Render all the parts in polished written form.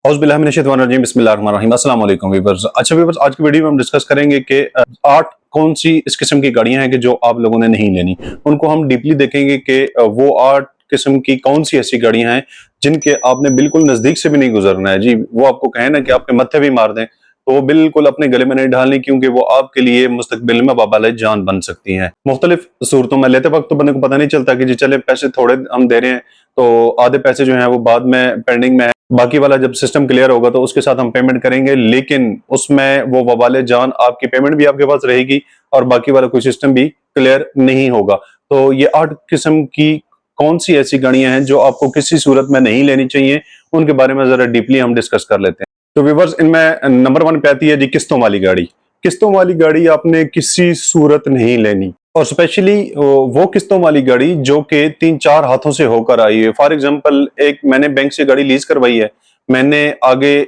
औज़ुबिल्लाहि बिस्मिल्लाहिर्रहमानिर्रहीम। अस्सलाम वालेकुम व्यूअर्स। अच्छा व्यूअर्स, आज की वीडियो में हम डिस्कस करेंगे कि 8 कौन सी इस किस्म की गाड़ियां हैं कि जो आप लोगों ने नहीं लेनी। उनको हम डीपली देखेंगे कि वो 8 किस्म की कौन सी ऐसी गाड़ियां हैं जिनके आपने बिल्कुल नजदीक से भी नहीं गुजरना है। जी, वो आपको कहें ना कि आपके मत्थे भी मार दें तो वो बिल्कुल अपने गले में नहीं डालनी, क्योंकि वो आपके लिए मुस्तकबिल में वबाल जान बन सकती हैं। मुख्तलिफ सूरतों में लेते वक्त तो बंदे को पता नहीं चलता कि जी चले पैसे थोड़े हम दे रहे हैं तो आधे पैसे जो हैं वो बाद में पेंडिंग में है, बाकी वाला जब सिस्टम क्लियर होगा तो उसके साथ हम पेमेंट करेंगे, लेकिन उसमें वो वबाल जान आपकी पेमेंट भी आपके पास रहेगी और बाकी वाला कोई सिस्टम भी क्लियर नहीं होगा। तो ये 8 किस्म की कौन सी ऐसी गाड़ियां हैं जो आपको किसी सूरत में नहीं लेनी चाहिए, उनके बारे में जरा डीपली हम डिस्कस कर लेते हैं। तो व्यूअर्स, इनमें नंबर 1 पे आती है जी किस्तों वाली गाड़ी। किस्तों वाली गाड़ी आपने किसी सूरत नहीं लेनी, और स्पेशली वो किस्तों वाली गाड़ी जो कि 3-4 हाथों से होकर आई है। फॉर एग्जांपल, एक मैंने बैंक से गाड़ी लीज करवाई है, मैंने आगे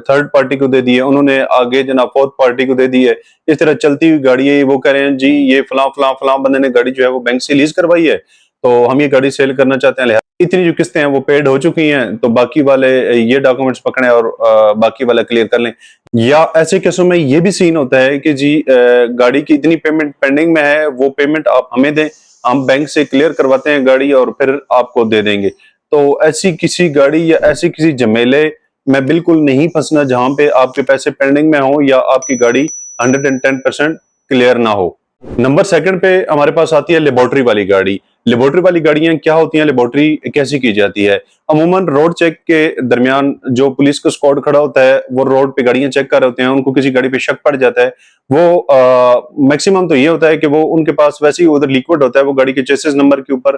थर्ड पार्टी को दे दी है, उन्होंने आगे जनाब फोर्थ पार्टी को दे दी है। इस तरह चलती हुई गाड़ी है। वो कह रहे हैं जी ये फलां फलां फलां बंदे ने गाड़ी जो है वो बैंक से लीज करवाई है, तो हम ये गाड़ी सेल करना चाहते हैं, लिहाजा इतनी जो किस्तें हैं वो पेड हो चुकी हैं, तो बाकी वाले ये डॉक्यूमेंट्स पकड़ें और बाकी वाला क्लियर कर लें। या ऐसे केसों में ये भी सीन होता है कि जी गाड़ी की इतनी पेमेंट पेंडिंग में है, वो पेमेंट आप हमें दें, हम बैंक से क्लियर करवाते हैं गाड़ी और फिर आपको दे देंगे। तो ऐसी किसी गाड़ी या ऐसी किसी झमेले में बिल्कुल नहीं फंसना जहां पे आपके पैसे पेंडिंग में हो या आपकी गाड़ी 110% क्लियर ना हो। नंबर 2 पे हमारे पास आती है लेबोरेटरी वाली गाड़ी। लेबोरेटरी वाली गाड़ियां क्या होती हैं, लेबोरेटरी कैसी की जाती है? अमूमन रोड चेक के दरमियान जो पुलिस का स्क्वाड खड़ा होता है वो रोड पे गाड़ियां चेक कर रहे होते हैं, उनको किसी गाड़ी पे शक पड़ जाता है, वो मैक्सिमम तो ये होता है कि वो उनके पास वैसे ही उधर लिक्विड होता है, वो गाड़ी के चेसिस नंबर के ऊपर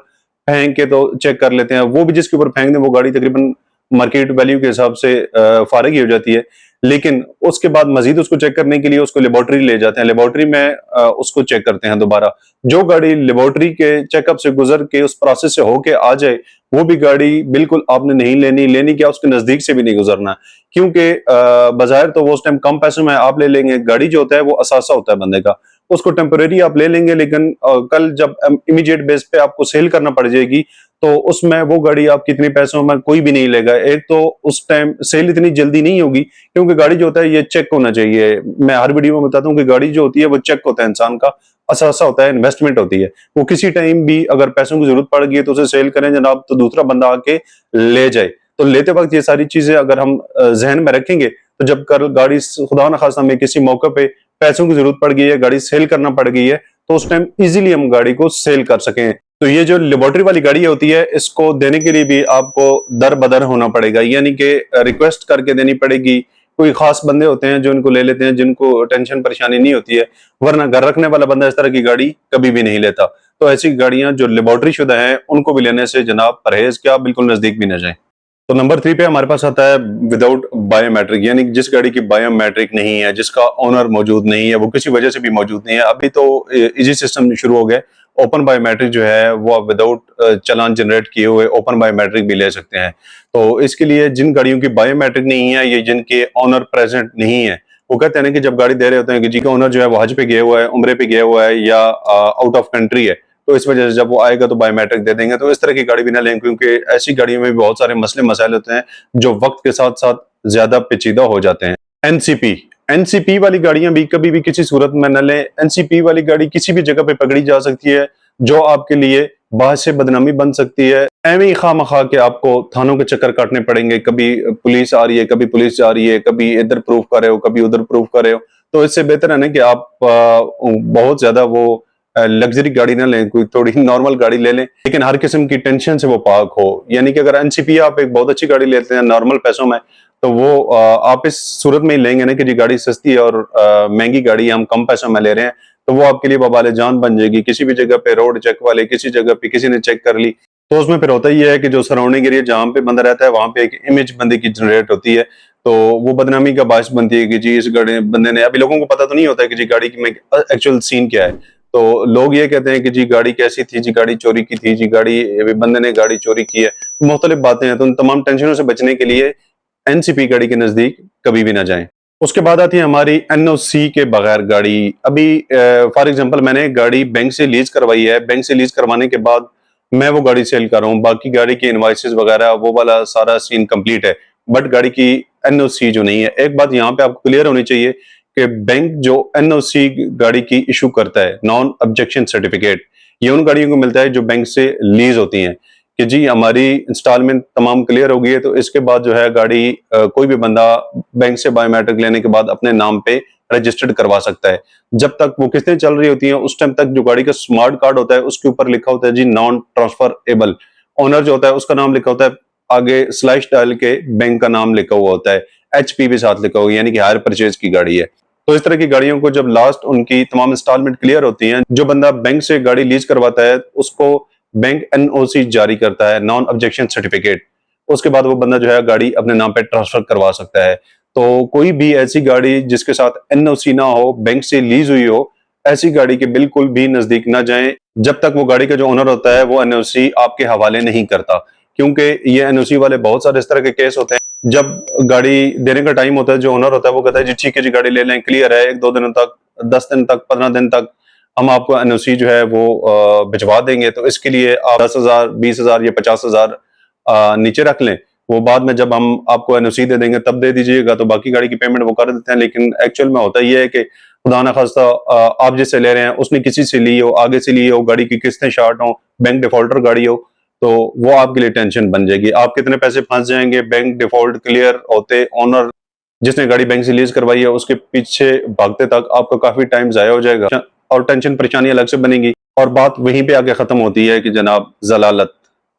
फेंक के तो चेक कर लेते हैं। वो भी जिसके ऊपर फेंक दें वो गाड़ी तकरीबन मार्केट वैल्यू के हिसाब से फारिग ही हो जाती है, लेकिन उसके बाद मजीद उसको चेक करने के लिए उसको लेबोरेटरी ले जाते हैं। लेबोरेटरी में उसको चेक करते हैं दोबारा। जो गाड़ी लेबोरेटरी के चेकअप से गुजर के उस प्रोसेस से होके आ जाए, वो भी गाड़ी बिल्कुल आपने नहीं लेनी। लेनी क्या, उसके नजदीक से भी नहीं गुजरना, क्योंकि बाजाहिर तो वो उस टाइम कम पैसों में आप ले लेंगे। गाड़ी जो होता है वो असासा होता है बंदे का, उसको टेम्परेरी आप ले लेंगे, लेकिन कल जब इमीडिएट बेस पे आपको सेल करना पड़ जाएगी तो उसमें वो गाड़ी आप कितने पैसों में कोई भी नहीं लेगा। एक तो उस टाइम सेल इतनी जल्दी नहीं होगी, क्योंकि गाड़ी जो होता है ये चेक होना चाहिए। मैं हर वीडियो में बताता हूँ कि गाड़ी जो होती है वो चेक होता है, इंसान का असासा होता है, इन्वेस्टमेंट होती है। वो किसी टाइम भी अगर पैसों की जरूरत पड़ गई तो उसे सेल करें जनाब, तो दूसरा बंदा आके ले जाए। तो लेते वक्त ये सारी चीजें अगर हम जहन में रखेंगे तो जब कल गाड़ी खुदा न खास्ता हमें किसी मौके पे पैसों की जरूरत पड़ गई है, गाड़ी सेल करना पड़ गई है, तो उस टाइम इजीली हम गाड़ी को सेल कर सकें। तो ये जो लेबोरेटरी वाली गाड़ी होती है, इसको देने के लिए भी आपको दर बदर होना पड़ेगा, यानी कि रिक्वेस्ट करके देनी पड़ेगी। कोई खास बंदे होते हैं जो इनको ले लेते हैं, जिनको टेंशन परेशानी नहीं होती है, वरना घर रखने वाला बंदा इस तरह की गाड़ी कभी भी नहीं लेता। तो ऐसी गाड़ियां जो लेबोरेटरी शुदा हैं उनको भी लेने से जनाब परहेज क्या, बिल्कुल नजदीक भी ना जाए। तो नंबर 3 पे हमारे पास आता है विदाउट बायोमेट्रिक, यानी जिस गाड़ी की बायोमेट्रिक नहीं है, जिसका ओनर मौजूद नहीं है, वो किसी वजह से भी मौजूद नहीं है। अभी तो इजी सिस्टम शुरू हो गया, ओपन बायोमेट्रिक जो है वो आप विदाउट चालान जनरेट किए हुए ओपन बायोमेट्रिक भी ले सकते हैं। तो इसके लिए जिन गाड़ियों की बायोमेट्रिक नहीं है, ये जिनके ओनर प्रेजेंट नहीं है, वो कहते हैं कि जब गाड़ी दे रहे होते हैं कि जी का ओनर जो है वो हज पे गया हुआ है, उम्रे पे गया हुआ है या आउट ऑफ कंट्री है, तो इस वजह से जब वो आएगा तो बायोमेट्रिक दे देंगे। तो इस तरह की गाड़ी भी ना लें, क्योंकि ऐसी गाड़ियों में भी बहुत सारे मसले मसाइल होते हैं जो वक्त के साथ साथ ज्यादा पेचीदा हो जाते हैं। एनसीपी एनसीपी वाली गाड़ियां भी कभी भी किसी सूरत में न लें। एनसीपी वाली गाड़ी किसी भी जगह पे पकड़ी जा सकती है, जो आपके लिए बाहर से बदनामी बन सकती है। एवं ही खामखा के आपको थानों के चक्कर काटने पड़ेंगे, कभी पुलिस आ रही है, कभी पुलिस जा रही है, कभी इधर प्रूफ कर रहे हो, कभी उधर प्रूफ कर रहे हो। तो इससे बेहतर है ना कि आप बहुत ज्यादा वो लग्जरी गाड़ी ना लें, कोई थोड़ी नॉर्मल गाड़ी ले लें, लेकिन हर किस्म की टेंशन से वो पाक हो। यानी कि अगर एनसीपी आप एक बहुत अच्छी गाड़ी लेते हैं नॉर्मल पैसों में, तो वो आप इस सूरत में ही लेंगे ना कि जी गाड़ी सस्ती है और महंगी गाड़ी हम कम पैसों में ले रहे हैं, तो वो आपके लिए बवाल जान बन जाएगी। किसी भी जगह पे रोड चेक वाले किसी जगह पे किसी ने चेक कर ली, तो उसमें फिर होता ही है कि जो सराउंडिंग एरिया जहाँ पे बंदा रहता है वहां पे एक इमेज बंदे की जनरेट होती है, तो वो बदनामी का बायस बनती है कि जी इस गाड़ी बंदे ने, अभी लोगों को पता तो नहीं होता है कि जी गाड़ी की में एक्चुअल सीन क्या है। तो लोग ये कहते हैं कि जी गाड़ी कैसी थी, जी गाड़ी चोरी की थी, जी गाड़ी बंदे ने गाड़ी चोरी की है, मुख्तलिफ बातें हैं। तो उन तमाम टेंशनों से बचने के लिए एनसीपी गाड़ी के नजदीक कभी भी ना जाएं। उसके बाद आती है हमारी एनओसी के बगैर गाड़ी। अभी फॉर एग्जांपल मैंने गाड़ी बैंक से लीज करवाई है, बैंक से लीज करवाने के बाद मैं वो गाड़ी सेल कर रहा हूँ, बाकी गाड़ी की इनवॉइसेस वगैरह वो वाला सारा सीन कंप्लीट है, बट गाड़ी की एनओसी जो नहीं है। एक बात यहाँ पे आपको क्लियर होनी चाहिए कि बैंक जो एनओसी गाड़ी की इशू करता है, नॉन ऑब्जेक्शन सर्टिफिकेट, ये उन गाड़ियों को मिलता है जो बैंक से लीज होती हैं कि जी हमारी इंस्टॉलमेंट तमाम क्लियर हो गई है, तो इसके बाद जो है गाड़ी कोई भी बंदा बैंक से बायोमेट्रिक लेने के बाद अपने नाम पे रजिस्टर्ड करवा सकता है। जब तक वो किस्तें चल रही होती हैं उस टाइम तक जो गाड़ी का स्मार्ट कार्ड होता है उसके ऊपर लिखा होता है जी नॉन ट्रांसफरेबल, ओनर जो होता है उसका नाम लिखा होता है, आगे स्लैश डाल के बैंक का नाम लिखा हुआ होता है, एचपी भी साथ लिखा हुआ है, यानी कि हायर परचेज की गाड़ी है। तो इस तरह की गाड़ियों को जब लास्ट उनकी तमाम इंस्टॉलमेंट क्लियर होती हैं, जो बंदा बैंक से गाड़ी लीज करवाता है उसको बैंक एनओसी जारी करता है, नॉन ऑब्जेक्शन सर्टिफिकेट। उसके बाद वो बंदा जो है गाड़ी अपने नाम पे ट्रांसफर करवा सकता है। तो कोई भी ऐसी गाड़ी जिसके साथ एनओसी ना हो, बैंक से लीज हुई हो, ऐसी गाड़ी के बिल्कुल भी नजदीक ना जाएं जब तक वो गाड़ी का जो ओनर होता है वो एनओसी आपके हवाले नहीं करता। क्योंकि ये एनओसी वाले बहुत सारे इस तरह के केस होते हैं, जब गाड़ी देने का टाइम होता है जो ओनर होता है वो कहता है जी ठीक है जी गाड़ी ले लें, क्लियर है, 1-2 दिन तक, 10 दिन तक, 15 दिन तक हम आपको एनओसी जो है वो भिजवा देंगे। तो इसके लिए आप 10,000, 20,000 या 50,000 नीचे रख लें, वो बाद में जब हम आपको एनओसी दे देंगे तब दे दीजिएगा, तो बाकी गाड़ी की पेमेंट वो कर देते हैं। लेकिन एक्चुअल में होता यह है कि खुदा ना खास्ता आप जिससे ले रहे हैं उसने किसी से ली हो, आगे से ली हो, गाड़ी की किस्तें शार्ट हो, बैंक डिफॉल्टर गाड़ी हो, तो वो आपके लिए टेंशन बन जाएगी। आप कितने पैसे फंस जाएंगे, बैंक डिफॉल्ट क्लियर होते ओनर जिसने गाड़ी बैंक से लीज करवाई है उसके पीछे भागते तक आपका काफी टाइम जाया हो जाएगा और टेंशन परेशानी अलग से बनेगी। और बात वहीं पे आके खत्म होती है कि जनाब जलालत।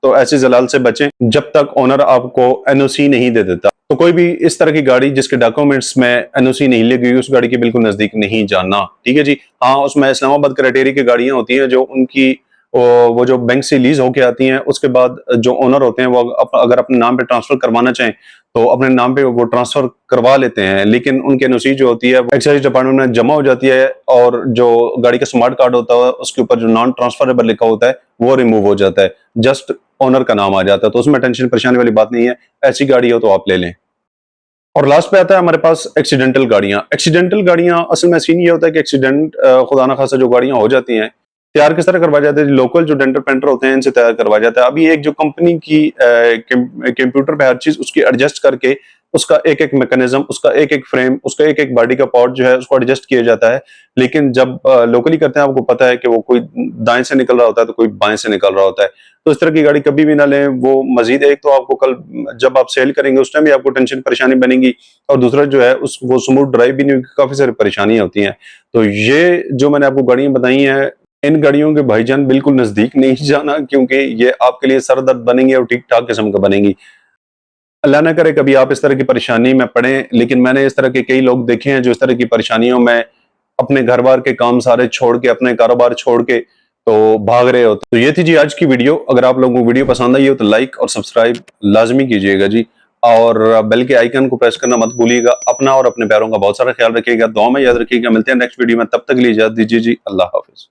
तो ऐसी जलाल से बचें जब तक ओनर आपको एनओसी नहीं दे देता। तो कोई भी इस तरह की गाड़ी जिसके डॉक्यूमेंट्स में एनओसी नहीं लगी हुई उस गाड़ी के बिल्कुल नजदीक नहीं जाना, ठीक है जी। हाँ, उसमें इस्लामाबाद क्राइटेरिया की गाड़ियां होती हैं जो उनकी वो जो बैंक से लीज होके आती हैं, उसके बाद जो ओनर होते हैं वो अगर अपने नाम पे ट्रांसफर करवाना चाहें तो अपने नाम पे वो ट्रांसफर करवा लेते हैं, लेकिन उनकी एनओसी जो होती है वो एक्साइज डिपार्टमेंट में जमा हो जाती है और जो गाड़ी का स्मार्ट कार्ड होता है उसके ऊपर जो नॉन ट्रांसफरेबल लिखा होता है वो रिमूव हो जाता है, जस्ट ओनर का नाम आ जाता है। तो उसमें टेंशन परेशानी वाली बात नहीं है, ऐसी गाड़ी हो तो आप ले लें। और लास्ट पे आता है हमारे पास एक्सीडेंटल गाड़ियां। एक्सीडेंटल गाड़ियां असल में सीन ये होता है कि एक्सीडेंट खुदा ना खासा जो गाड़ियां हो जाती हैं तैयार किस तरह करवाए जाते हैं, लोकल जो डेंटर पेंटर होते हैं इनसे तैयार करवाया जाता है। अभी एक जो कंपनी की कंप्यूटर पे हर चीज उसकी एडजस्ट करके उसका एक एक मैकेनिज्म, उसका एक एक फ्रेम, उसका एक एक बॉडी का पार्ट जो है उसको एडजस्ट किया जाता है। लेकिन जब लोकली करते हैं आपको पता है कि वो कोई दाएं से निकल रहा होता है तो कोई बाएं से निकल रहा होता है। तो इस तरह की गाड़ी कभी भी ना लें। वो मजीद एक तो आपको कल जब आप सेल करेंगे उस टाइम भी आपको टेंशन परेशानी बनेगी, और दूसरा जो है उस वो स्मूथ ड्राइव भी नहीं होगी, काफी सारी परेशानियां होती हैं। तो ये जो मैंने आपको गाड़ियां बताई हैं इन गाड़ियों के भाईजान बिल्कुल नजदीक नहीं जाना, क्योंकि ये आपके लिए सरदर्द बनेंगी और ठीक ठाक किस्म का बनेंगी। अल्लाह ना करे कभी आप इस तरह की परेशानी में पड़े, लेकिन मैंने इस तरह के कई लोग देखे हैं जो इस तरह की परेशानियों में अपने घर बार के काम सारे छोड़ के, अपने कारोबार छोड़ के तो भाग रहे होते। तो ये थी जी आज की वीडियो। अगर आप लोगों को वीडियो पसंद आई हो तो लाइक और सब्सक्राइब लाजमी कीजिएगा जी, और बेल के आइकन को प्रेस करना मत भूलिएगा। अपना और अपने प्यारों का बहुत सारा ख्याल रखिएगा, दुआ में याद रखिएगा। मिलते हैं नेक्स्ट वीडियो में, तब तक के लिए इजाजत दीजिए जी, अल्लाह हाफिज।